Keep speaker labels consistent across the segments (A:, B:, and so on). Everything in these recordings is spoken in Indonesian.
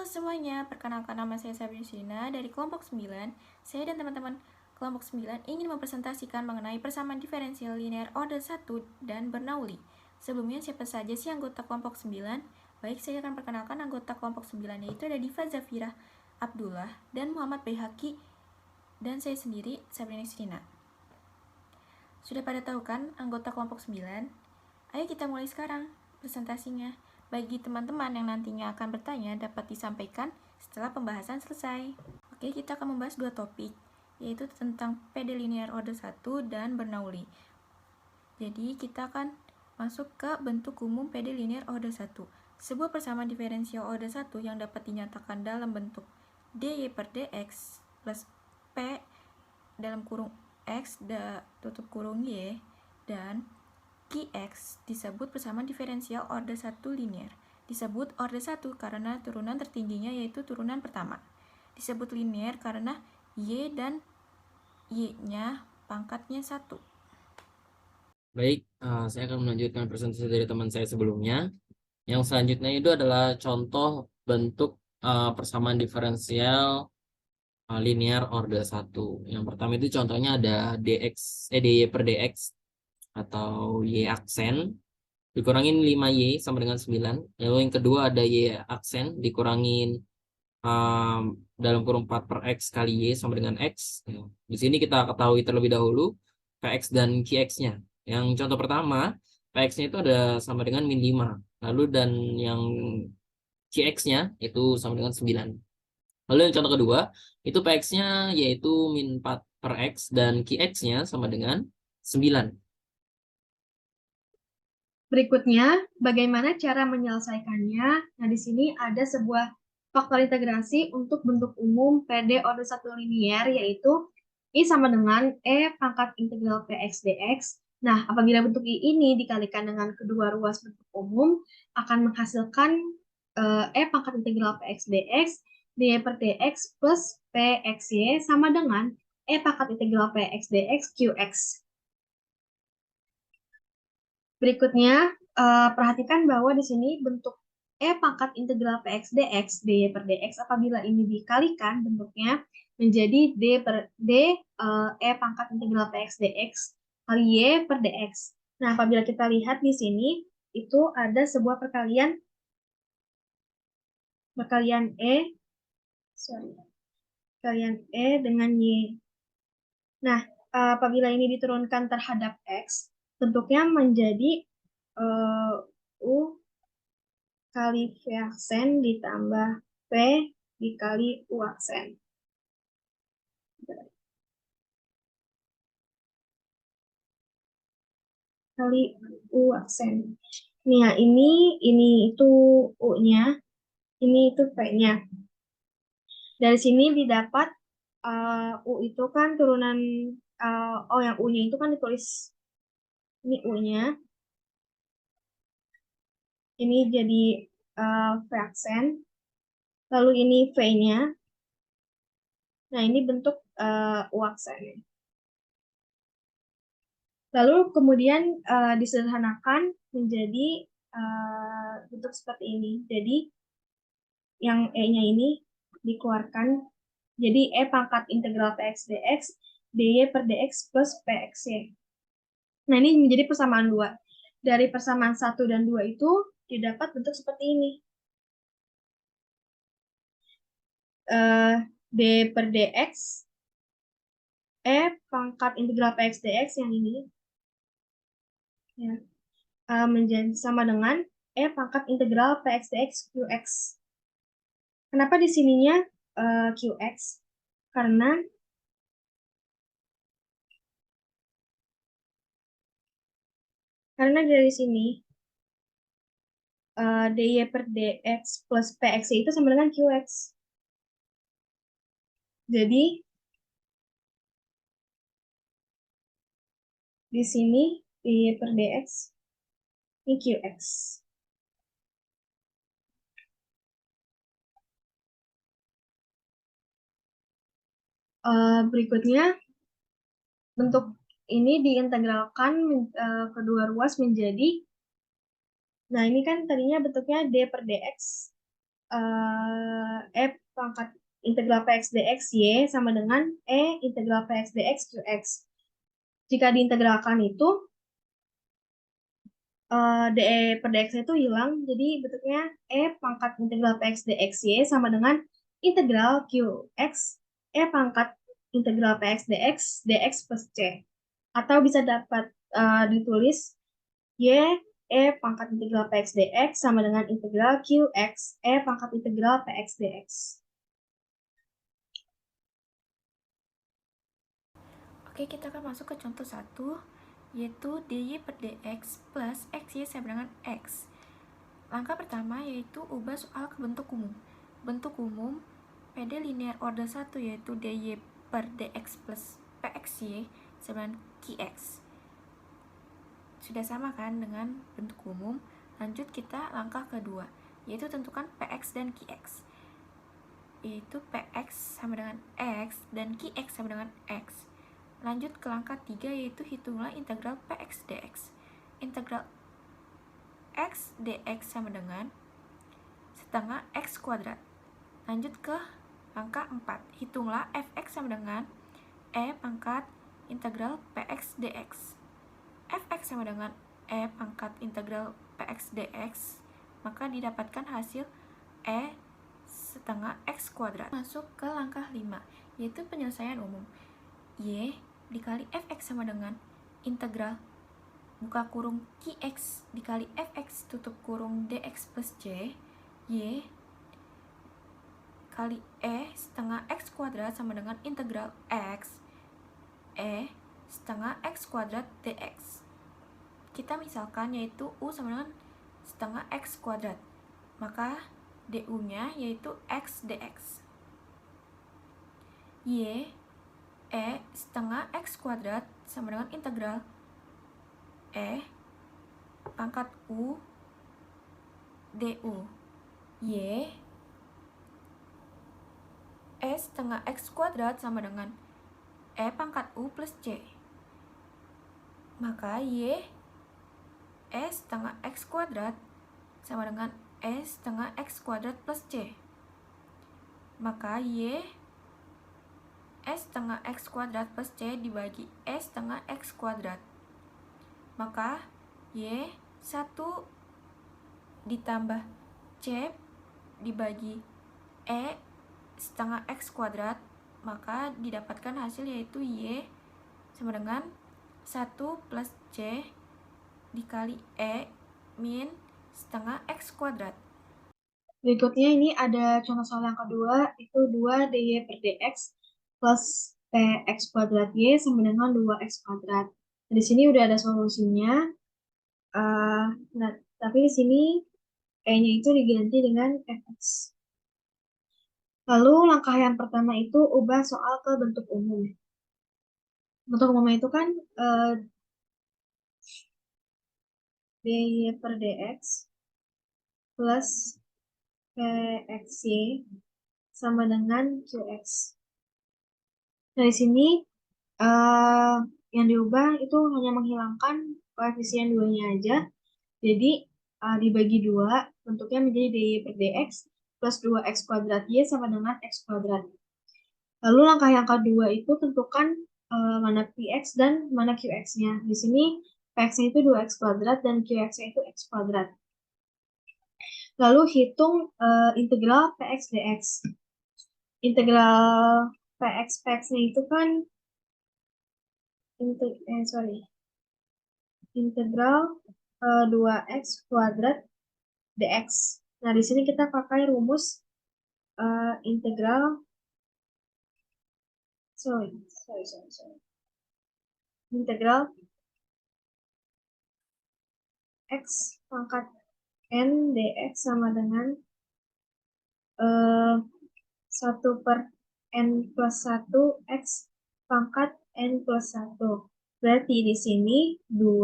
A: Halo semuanya, perkenalkan nama saya Sabrina dari kelompok 9. Saya dan teman-teman kelompok 9 ingin mempresentasikan mengenai persamaan diferensial linear order 1 dan Bernoulli. Sebelumnya, siapa saja sih anggota kelompok 9? Baik, saya akan perkenalkan anggota kelompok 9, yaitu ada Diva Zafira Abdullah dan Muhammad Bayhaqi, dan saya sendiri, Sabrina Srina. Sudah pada tahu kan anggota kelompok 9? Ayo kita mulai sekarang presentasinya. Bagi teman-teman yang nantinya akan bertanya dapat disampaikan setelah pembahasan selesai. Oke, kita akan membahas dua topik, yaitu tentang PD linear order 1 dan Bernoulli. Jadi, kita akan masuk ke bentuk umum PD linear order 1. Sebuah persamaan diferensial order 1 yang dapat dinyatakan dalam bentuk dy per dx plus p dalam kurung x tutup kurung y dan Qx disebut persamaan diferensial order 1 linear. Disebut order 1 karena turunan tertingginya yaitu turunan pertama. Disebut linear karena Y dan Y-nya pangkatnya 1.
B: Baik, saya akan melanjutkan presentasi dari teman saya sebelumnya. Yang selanjutnya itu adalah contoh bentuk persamaan diferensial linear order 1. Yang pertama itu contohnya ada dy per dx atau y aksen dikurangin 5y sama dengan 9. Lalu yang kedua ada y aksen dikurangin dalam kurung 4 per x kali y sama dengan x. Di sini kita ketahui terlebih dahulu px dan qx-nya. Yang contoh pertama, px-nya itu ada sama dengan min 5. Lalu dan yang qx-nya itu sama dengan 9. Lalu yang contoh kedua, itu px-nya yaitu min 4 per x dan qx-nya sama dengan 9.
C: Berikutnya, bagaimana cara menyelesaikannya? Nah, di sini ada sebuah faktor integrasi untuk bentuk umum PD order 1 linear, yaitu I sama dengan E pangkat integral Px dx. Nah, apabila bentuk I ini dikalikan dengan kedua ruas bentuk umum, akan menghasilkan E pangkat integral Px dx, dy per dx plus Pxy sama dengan E pangkat integral Px dx Qx. Berikutnya, perhatikan bahwa di sini bentuk E pangkat integral Px dx, dy per dx, apabila ini dikalikan bentuknya menjadi E pangkat integral Px dx kali Y per dx. Nah, apabila kita lihat di sini, itu ada sebuah perkalian E dengan Y. Nah, apabila ini diturunkan terhadap X, bentuknya menjadi U kali V aksen ditambah P dikali U aksen. Kali U aksen. Nah, ini itu U-nya, ini itu P-nya. Dari sini didapat U itu kan turunan, yang U-nya itu kan ditulis, ini U-nya. Ini jadi V aksen. Lalu ini V-nya. Nah, ini bentuk U aksen. Lalu kemudian disederhanakan menjadi bentuk seperti ini. Jadi yang E-nya ini dikeluarkan jadi E pangkat integral Px dx dy per dx plus Pxy. Nah, ini menjadi persamaan 2. Dari persamaan 1 dan 2 itu didapat bentuk seperti ini. D per dx E pangkat integral Px dx yang ini ya, menjadi sama dengan E pangkat integral Px dx Qx. Kenapa di sininya Qx? Karena dari sini dy per dx plus Px itu sama dengan Qx. Jadi di sini dy per dx ini Qx. Berikutnya bentuk ini diintegralkan kedua ruas menjadi, nah ini kan tadinya bentuknya d per dx pangkat integral Px dx y sama dengan E integral Px dx Qx. Jika diintegralkan itu, dE per dx itu hilang, jadi bentuknya E pangkat integral Px dx y sama dengan integral Qx E pangkat integral Px dx plus C. Atau bisa dapat ditulis Y E pangkat integral Px dx sama dengan integral Qx E pangkat integral Px dx.
A: Oke, kita akan masuk ke contoh 1, yaitu dy per dx plus xy sama dengan x. Langkah pertama yaitu ubah soal ke bentuk umum. Bentuk umum PD linear order 1 yaitu dy per dx plus pxy sama dengan qx. Sudah sama kan dengan bentuk umum? Lanjut kita langkah kedua, yaitu tentukan px dan qx. Yaitu px sama dengan x dan qx sama dengan x. Lanjut ke langkah 3, yaitu hitunglah integral px dx. Integral x dx sama dengan setengah x kuadrat. Lanjut ke langkah 4, hitunglah fx sama dengan e pangkat integral px dx. Fx sama dengan e pangkat integral px dx, maka didapatkan hasil e setengah x kuadrat. Masuk ke langkah 5, yaitu penyelesaian umum. Y dikali fx sama dengan integral buka kurung qx dikali fx tutup kurung dx plus c, y kali e setengah x kuadrat sama dengan integral x e setengah x kuadrat dx. Kita misalkan yaitu u sama dengan setengah x kuadrat, maka du nya yaitu x dx. Y E setengah x kuadrat sama dengan integral E pangkat U du. Y E setengah x kuadrat sama dengan E pangkat U plus C. Maka Y E setengah x kuadrat sama dengan E setengah x kuadrat plus C. Maka Y E setengah x kuadrat plus C dibagi E setengah x kuadrat. Maka Y 1 ditambah C dibagi E setengah x kuadrat, maka didapatkan hasil yaitu Y sama dengan 1 plus C dikali E min setengah x kuadrat.
C: Berikutnya ini ada contoh soal yang kedua, itu 2 dy per dx plus px kuadrat y sama dengan 2x kuadrat. Di sini udah ada solusinya. Nah, tapi di sini e-nya itu diganti dengan fx. Lalu langkah yang pertama itu ubah soal ke bentuk umum. Bentuk umumnya itu kan dy per dx plus pxy sama dengan qx. Nah, di sini yang diubah itu hanya menghilangkan koefisien 2-nya aja. Jadi dibagi 2, bentuknya menjadi dy per dx plus 2x kuadrat y sama dengan x kuadrat. Lalu langkah yang kedua itu tentukan mana px dan mana qx-nya. Di sini px-nya itu 2x kuadrat dan qx-nya itu x kuadrat. Lalu hitung integral px dx. Integral px-nya itu kan integral 2x kuadrat dx. Nah, di sini kita pakai rumus integral integral x pangkat n dx sama dengan 1 per n plus 1 x pangkat n plus 1. Berarti di sini 2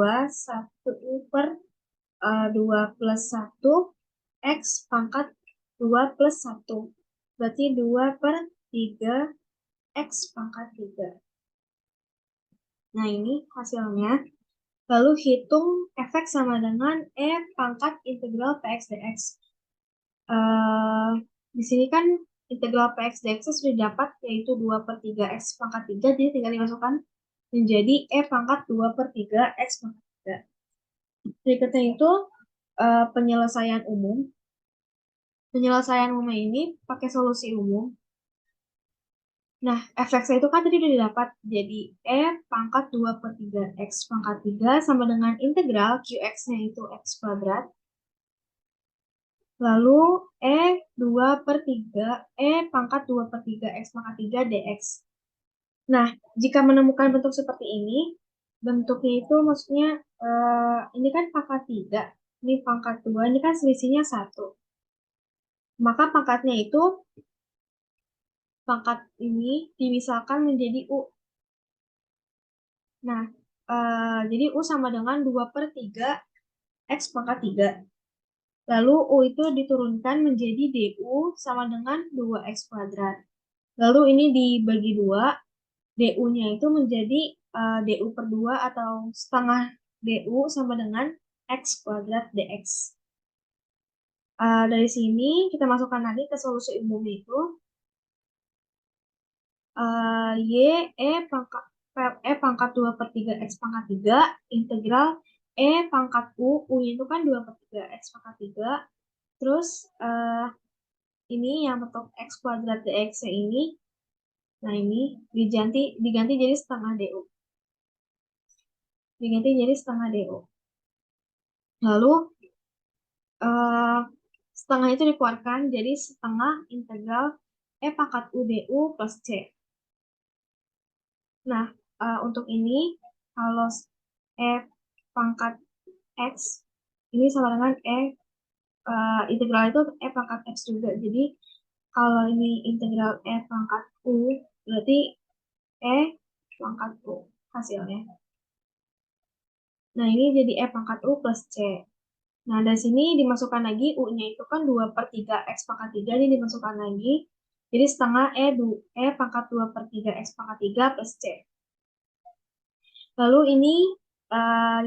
C: per 2 plus 1 x pangkat 2 plus 1. Berarti 2 per 3 x pangkat 3. Nah, ini hasilnya. Lalu hitung fx sama dengan e pangkat integral px dx. Di sini kan integral px dx sudah dapat, yaitu 2/3 x pangkat 3, jadi tinggal dimasukkan menjadi e pangkat 2/3 x pangkat 3. Berikutnya itu penyelesaian umum. Penyelesaian umum ini pakai solusi umum. Nah, fx itu kan tadi udah didapat, jadi e pangkat 2/3 x pangkat 3 sama dengan integral qx-nya itu x kuadrat. Lalu e 2/3 e pangkat 2/3 x pangkat 3 dx. Nah, jika menemukan bentuk seperti ini, bentuknya itu maksudnya ini kan pangkat 3, ini pangkat 2, ini kan selisihnya 1. Maka pangkatnya itu, pangkat ini dimisalkan menjadi U. Nah, jadi U sama dengan 2/3 X pangkat 3. Lalu U itu diturunkan menjadi DU sama dengan 2X kuadrat. Lalu ini dibagi 2, DU-nya itu menjadi DU per 2 atau setengah DU sama dengan X kuadrat DX. Dari sini kita masukkan lagi ke solusi umum itu. Y E pangkat 2/3 X pangkat 3 integral E pangkat U itu kan 2/3 X pangkat 3. Terus ini yang bentuk X kuadrat DX ini, nah ini diganti jadi setengah DU. Diganti jadi setengah DU. Lalu setengah itu dikeluarkan jadi setengah integral E pangkat U DU plus C. Nah, untuk ini, kalau E pangkat X, ini sama dengan integral itu E pangkat X juga. Jadi, kalau ini integral E pangkat U, berarti E pangkat U hasilnya. Nah, ini jadi E pangkat U plus C. Nah, dari sini dimasukkan lagi, U-nya itu kan 2/3 X pangkat 3, ini dimasukkan lagi. Jadi, setengah E pangkat 2/3 X pangkat 3 plus C. Lalu ini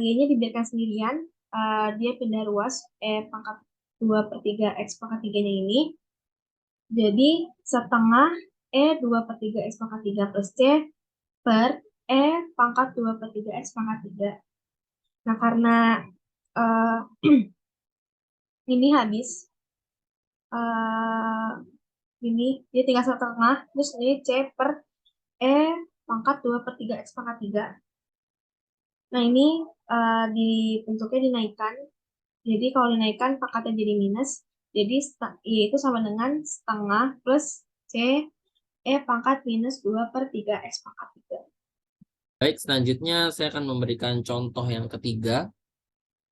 C: Y-nya dibiarkan sendirian, dia pindah ruas, E pangkat 2/3 X pangkat 3-nya ini. Jadi setengah E 2/3 X pangkat 3 plus C per E pangkat 2/3 X pangkat 3. Nah, karena ini habis, ini dia tinggal setengah, terus ini C per E pangkat 2/3 X pangkat 3. Nah, ini bentuknya dinaikkan. Jadi kalau dinaikkan pangkatnya jadi minus, jadi Y itu sama dengan setengah plus C E pangkat minus 2/3 X pangkat 3.
B: Baik, selanjutnya saya akan memberikan contoh yang ketiga,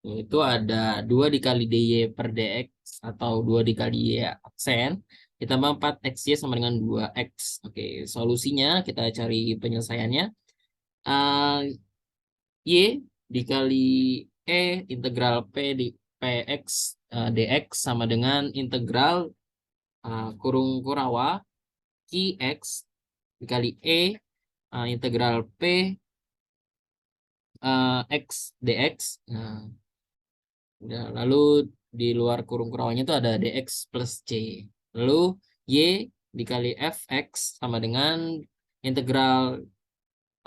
B: yaitu ada 2 dikali DY per DX atau 2 dikali Y aksen, ditambah 4XY sama dengan 2X. Oke, solusinya kita cari penyelesaiannya. Y dikali E integral P di PX DX sama dengan integral kurung kurawa QX dikali E integral P X DX. Nah, lalu di luar kurung kurawanya itu ada DX plus C. Lalu Y dikali Fx sama dengan integral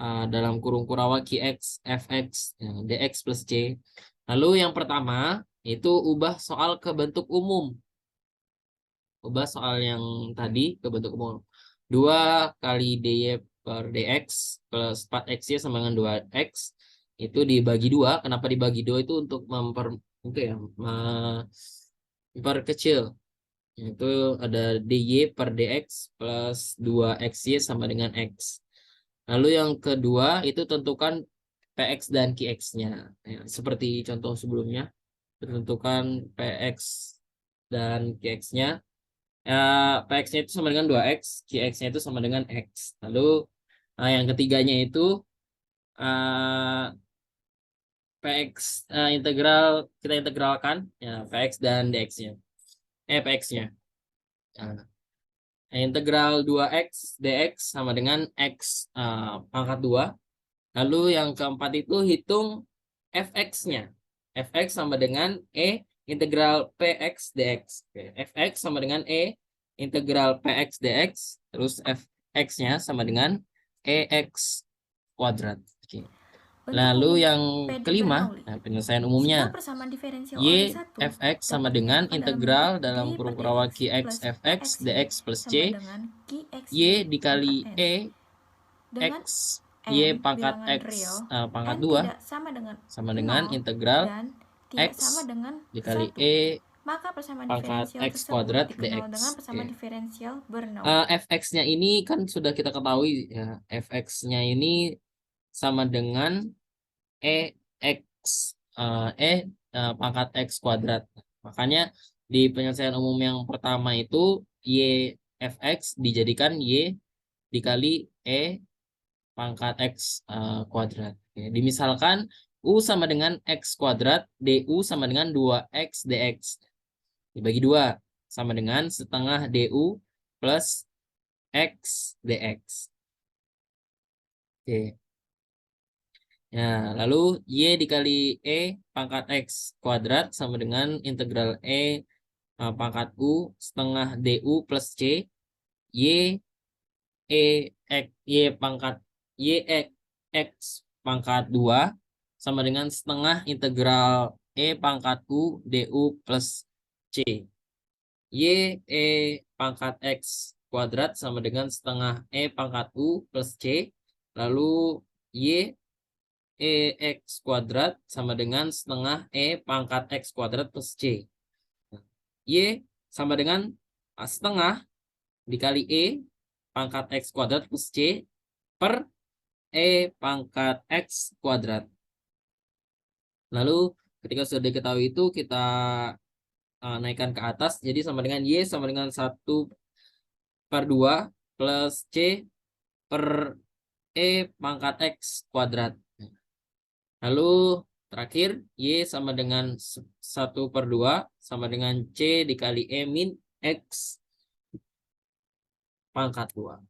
B: dalam kurung kurawa QX Fx DX plus C. Lalu yang pertama itu ubah soal ke bentuk umum. Ubah soal yang tadi ke bentuk umum. 2 kali DY per DX plus 4XY sama dengan 2X. Itu dibagi 2. Kenapa dibagi 2 itu untuk memperkecil. Itu ada DY per DX plus 2XY sama dengan X. Lalu yang kedua itu tentukan PX dan QX-nya. Ya, seperti contoh sebelumnya. Tentukan PX dan QX-nya. PX-nya itu sama dengan 2X, QX-nya itu sama dengan X. Lalu yang ketiganya itu PX integral, kita integralkan ya PX dan DX-nya. PX-nya. Nah, integral 2X DX sama dengan X pangkat 2. Lalu yang keempat itu hitung Fx-nya. Fx sama dengan E integral Px dx. Oke. Fx sama dengan E integral px dx, terus fx-nya sama dengan EX kuadrat. Oke.
A: Bentuk
B: Lalu
A: umum
B: yang
A: PD
B: kelima,
A: Bernoulli.
B: penyelesaian
A: Jika
B: umumnya.
A: persamaan diferensial order
B: Y
A: 1
B: fx sama
A: dapat
B: dengan
A: dinyatakan dalam
B: integral
A: bentuk
B: dalam
A: Dy
B: kurung
A: per
B: kurawat
A: dx
B: Qx
A: plus
B: fx
A: Pxy
B: dx plus
A: sama
B: c,
A: dengan Qxy
B: Y dikali
A: pangkat n.
B: E
A: Dengan
B: X Y
A: n
B: pangkat
A: bilangan
B: X
A: real,
B: pangkat
A: n
B: 2
A: tidak sama dengan
B: sama dengan
A: 0
B: integral
A: dan tidak sama
B: X
A: dengan
B: dikali
A: 1.
B: E
A: Maka persamaan
B: pangkat
A: diferensial
B: X
A: tersebut
B: kuadrat
A: dikenal
B: dx.
A: dengan persamaan
B: Oke.
A: diferensial Bernoulli.
B: Fx-nya ini kan sudah kita ketahui ya. Fx-nya ini sama dengan EX pangkat X kuadrat. Makanya di penyelesaian umum yang pertama itu Y fx dijadikan Y dikali E pangkat X kuadrat. Oke. Dimisalkan U sama dengan X kuadrat, DU sama dengan 2X dx. Dibagi 2 sama dengan setengah DU plus X dx. Oke. Ya, lalu Y dikali E pangkat X kuadrat sama dengan integral E pangkat U setengah DU plus C. Y Y pangkat Y X pangkat 2 sama dengan setengah integral E pangkat U DU plus C. Y pangkat X kuadrat sama dengan setengah E pangkat U plus C. Lalu Y X kuadrat sama dengan setengah E pangkat X kuadrat plus C. Y sama dengan setengah dikali E pangkat X kuadrat plus C per E pangkat X kuadrat. Lalu ketika sudah diketahui itu kita naikkan ke atas. Jadi sama dengan Y sama dengan 1/2 plus C per E pangkat X kuadrat. Lalu terakhir Y sama dengan 1/2 sama dengan C dikali E min X pangkat 2.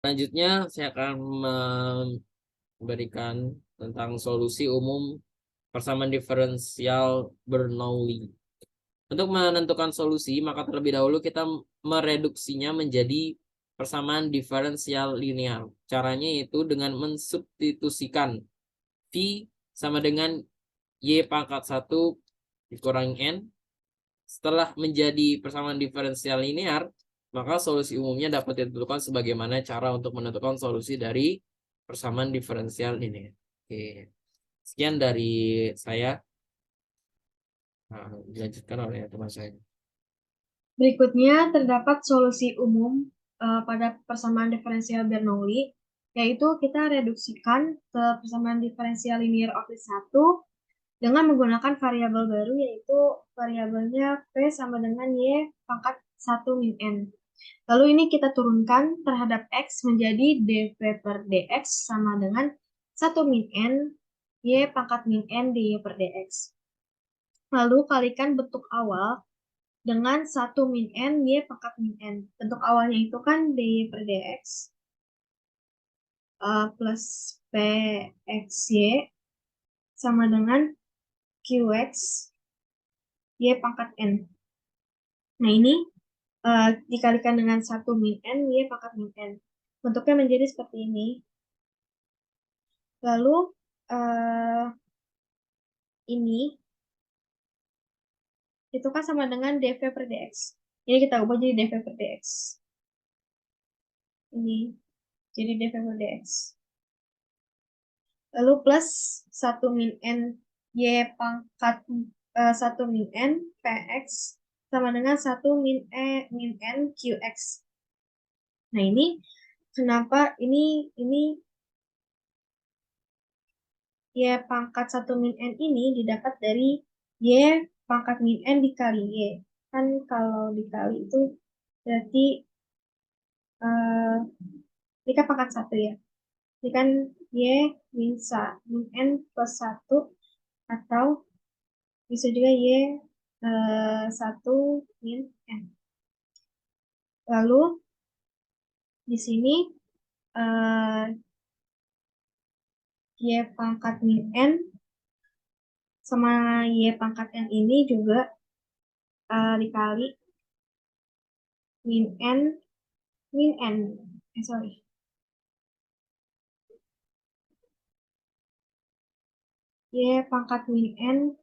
B: Selanjutnya saya akan memberikan tentang solusi umum persamaan diferensial Bernoulli. Untuk menentukan solusi, maka terlebih dahulu kita mereduksinya menjadi persamaan diferensial linear. Caranya yaitu dengan mensubstitusikan V sama dengan Y pangkat 1 dikurangi N. Setelah menjadi persamaan diferensial linear, maka solusi umumnya dapat ditentukan sebagaimana cara untuk menentukan solusi dari persamaan diferensial linear. Oke. Sekian dari saya. Nah, dilanjutkan oleh teman saya.
C: Berikutnya terdapat solusi umum pada persamaan diferensial Bernoulli, yaitu kita reduksikan ke persamaan diferensial linear order 1 dengan menggunakan variabel baru, yaitu variabelnya P sama dengan Y pangkat 1 min N. Lalu ini kita turunkan terhadap X menjadi dV per dx sama dengan 1 min N Y pangkat min N dy per dx. Lalu kalikan bentuk awal dengan 1 min N Y pangkat min N. Bentuk awalnya itu kan dy per dx plus Pxy sama dengan Qx Y pangkat N. Nah ini dikalikan dengan 1 min N Y pangkat min N. Bentuknya menjadi seperti ini. Lalu ini itu kan sama dengan dV per dx. Jadi kita ubah jadi dV per dx. Ini jadi dV per dx. Lalu plus 1 min N Y pangkat 1 min N Px sama dengan 1 min N Qx. Nah ini kenapa ini Y pangkat 1 min N ini didapat dari Y pangkat min N dikali Y. Kan kalau dikali itu berarti ini kan pangkat 1 ya. Ini kan Y min N plus 1, atau bisa juga Y 1 min N. Lalu di sini Y pangkat min N sama Y pangkat N ini juga dikali min N, sorry. Y pangkat min N,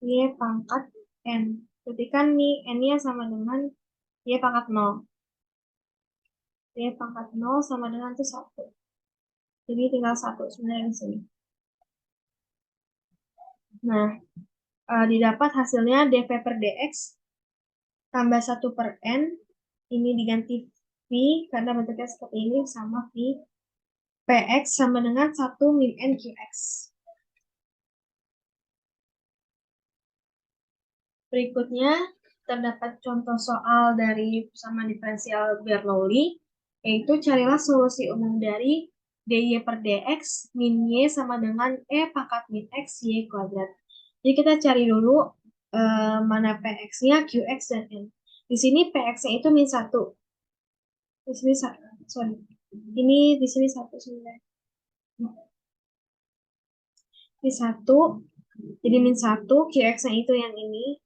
C: Y pangkat N. Berarti kan nih N-nya sama dengan Y pangkat 0. Y pangkat 0 sama dengan itu 1. Jadi tinggal 1 sebenarnya di sini. Nah, didapat hasilnya dV per dx tambah 1 per N. Ini diganti V karena bentuknya seperti ini sama V. Px sama dengan 1 min N Qx. Berikutnya, terdapat contoh soal dari persamaan diferensial Bernoulli, yaitu carilah solusi umum dari dy per dx min y sama dengan e pangkat min x y kuadrat. Jadi kita cari dulu mana px-nya, qx, dan n. Di sini px-nya itu min 1. Di sini sorry. Ini di sini 1 sebenarnya. Ini 1. Jadi min 1, qx-nya itu yang ini.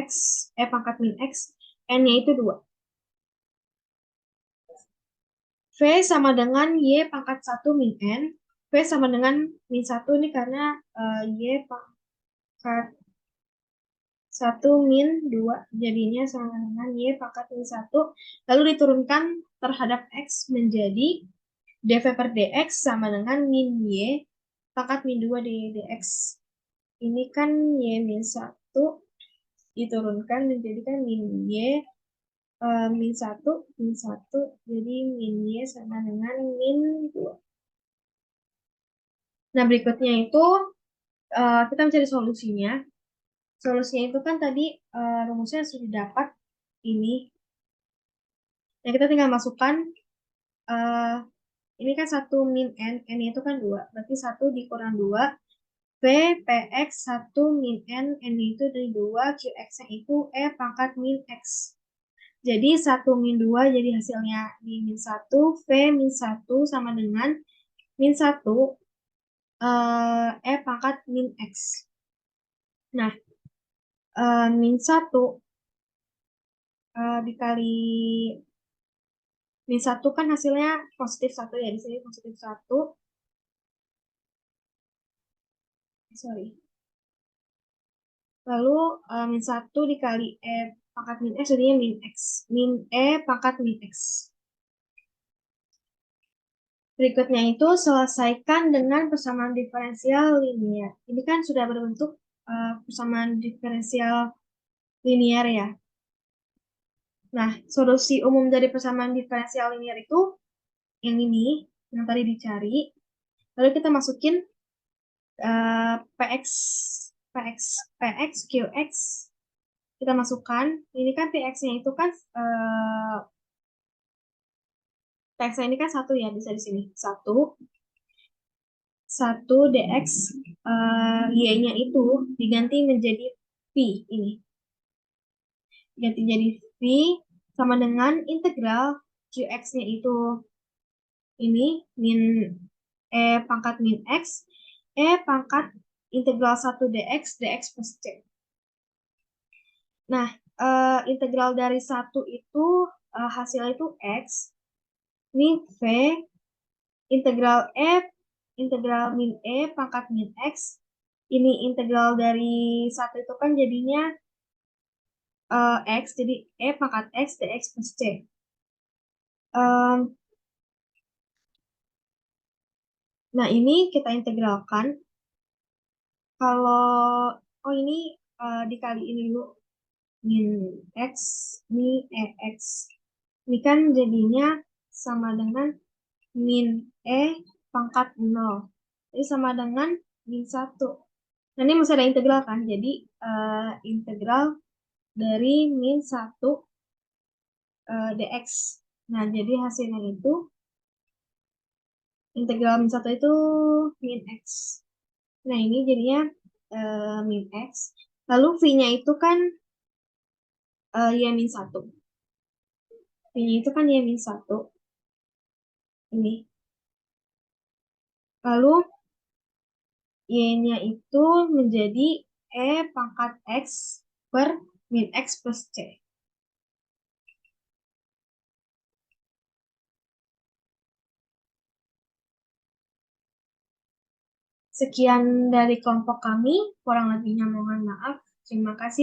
C: Ex, E pangkat min X, N-nya itu 2. V sama dengan Y pangkat 1 min N. V sama dengan min 1 ini karena Y pangkat 1 min 2. Jadinya sama dengan Y pangkat min 1. Lalu diturunkan terhadap X menjadi dV per dx sama dengan min Y pangkat min 2 dx. Ini kan Y min 1 diturunkan menjadikan min Y min 1, jadi min Y sama dengan min 2. Nah, berikutnya itu kita mencari solusinya. Solusinya itu kan tadi rumusnya sudah dapat ini. Nah, kita tinggal masukkan, ini kan 1 min N, N itu kan 2. Berarti 1 dikurang 2, V, Px 1 min N, N itu dari 2, Qx-nya itu E pangkat min X. Jadi 1 min 2 jadi hasilnya min 1, V min 1 sama dengan min 1 E pangkat min X. Nah, min 1 dikali min 1 kan hasilnya positif 1 ya, di sini positif 1. Sorry. Lalu min 1 dikali E pangkat min X jadinya min X. Min E pangkat min X. Berikutnya itu selesaikan dengan persamaan diferensial linear. Ini kan sudah berbentuk persamaan diferensial linear ya. Nah, solusi umum dari persamaan diferensial linear itu yang ini, yang tadi dicari. Lalu kita masukin Px, Qx. Kita masukkan, ini kan Px-nya itu kan Px-nya ini kan 1 ya, bisa di sini. 1 dx y-nya itu diganti menjadi v ini. Diganti jadi v sama dengan integral qx-nya itu ini min e pangkat min x, e pangkat integral 1 dx plus c. Nah, integral dari 1 itu hasilnya itu x. Ini v, integral min e pangkat min x. Ini integral dari 1 itu kan jadinya x, jadi e pangkat x dx plus c. Nah, ini kita integralkan. Kalau, ini dikali ini dulu. Min x, ini ex. Ini kan jadinya sama dengan min e pangkat 0. Jadi sama dengan min 1. Nah, ini masih ada integral kan? Jadi integral dari min 1 dx. Nah, jadi hasilnya itu Integral min 1 itu min X. Nah, ini jadinya min X. Lalu V-nya itu kan Y min 1. V-nya itu kan Y min 1. Ini. Lalu Y-nya itu menjadi E pangkat X per min X plus C. Sekian dari kelompok kami, kurang lebihnya mohon maaf. Terima kasih.